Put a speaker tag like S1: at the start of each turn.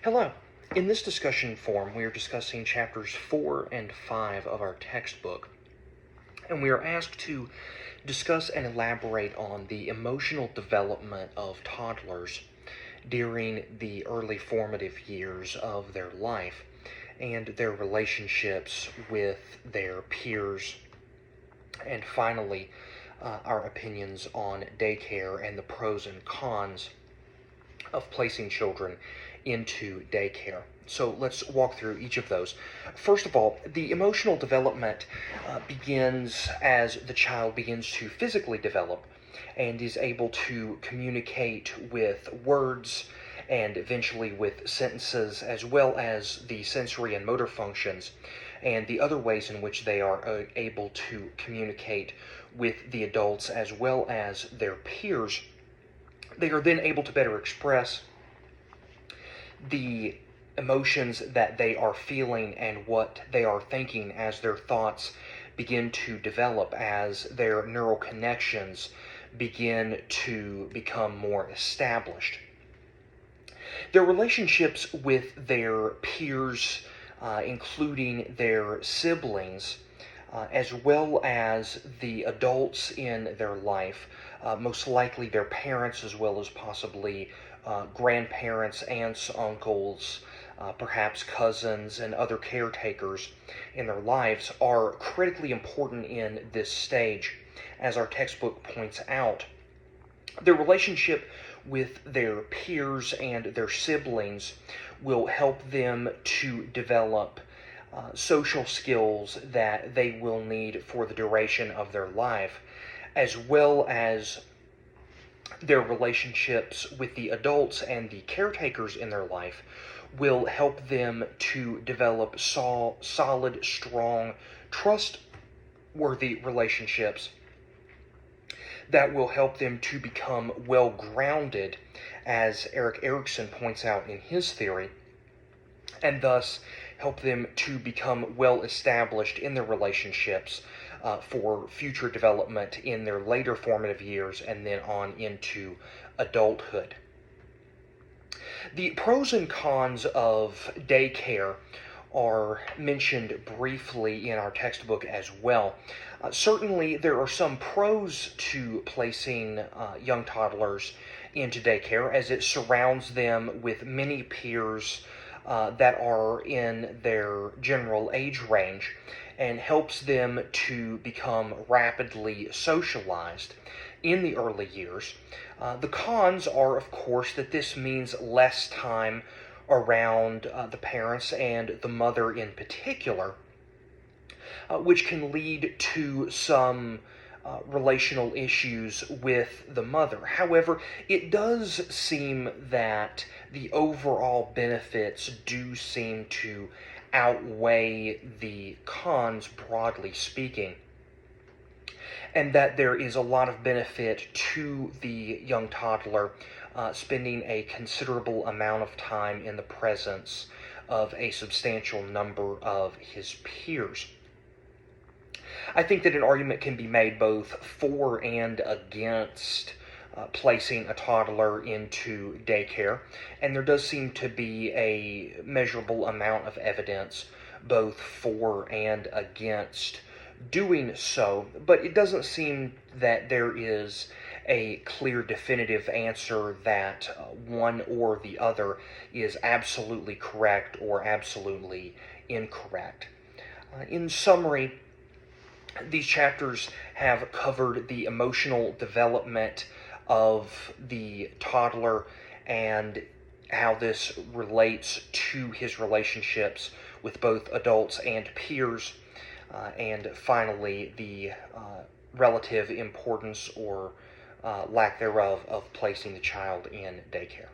S1: Hello. In this discussion forum, we are discussing chapters 4 and 5 of our textbook, and we are asked to discuss and elaborate on the emotional development of toddlers during the early formative years of their life and their relationships with their peers, and finally, our opinions on daycare and the pros and cons of placing children into daycare. So let's walk through each of those. First of all, the emotional development begins as the child begins to physically develop and is able to communicate with words and eventually with sentences, as well as the sensory and motor functions and the other ways in which they are able to communicate with the adults as well as their peers. They are then able to better express the emotions that they are feeling and what they are thinking as their thoughts begin to develop, as their neural connections begin to become more established. Their relationships with their peers, including their siblings, as well as the adults in their life, most likely their parents, as well as possibly grandparents, aunts, uncles, perhaps cousins, and other caretakers in their lives, are critically important in this stage. As our textbook points out, their relationship with their peers and their siblings will help them to develop social skills that they will need for the duration of their life, as well as their relationships with the adults and the caretakers in their life will help them to develop solid, strong, trustworthy relationships that will help them to become well-grounded, as Erik Erikson points out in his theory, and thus help them to become well-established in their relationships for future development in their later formative years and then on into adulthood. The pros and cons of daycare are mentioned briefly in our textbook as well. Certainly, there are some pros to placing young toddlers into daycare, as it surrounds them with many peers that are in their general age range and helps them to become rapidly socialized in the early years. The cons are, of course, that this means less time around the parents and the mother in particular, which can lead to some relational issues with the mother. However, it does seem that the overall benefits do seem to outweigh the cons, broadly speaking, and that there is a lot of benefit to the young toddler spending a considerable amount of time in the presence of a substantial number of his peers. I think that an argument can be made both for and against placing a toddler into daycare, and there does seem to be a measurable amount of evidence both for and against doing so, but it doesn't seem that there is a clear definitive answer that one or the other is absolutely correct or absolutely incorrect. In summary, these chapters have covered the emotional development of the toddler and how this relates to his relationships with both adults and peers, and finally the relative importance or lack thereof of placing the child in daycare.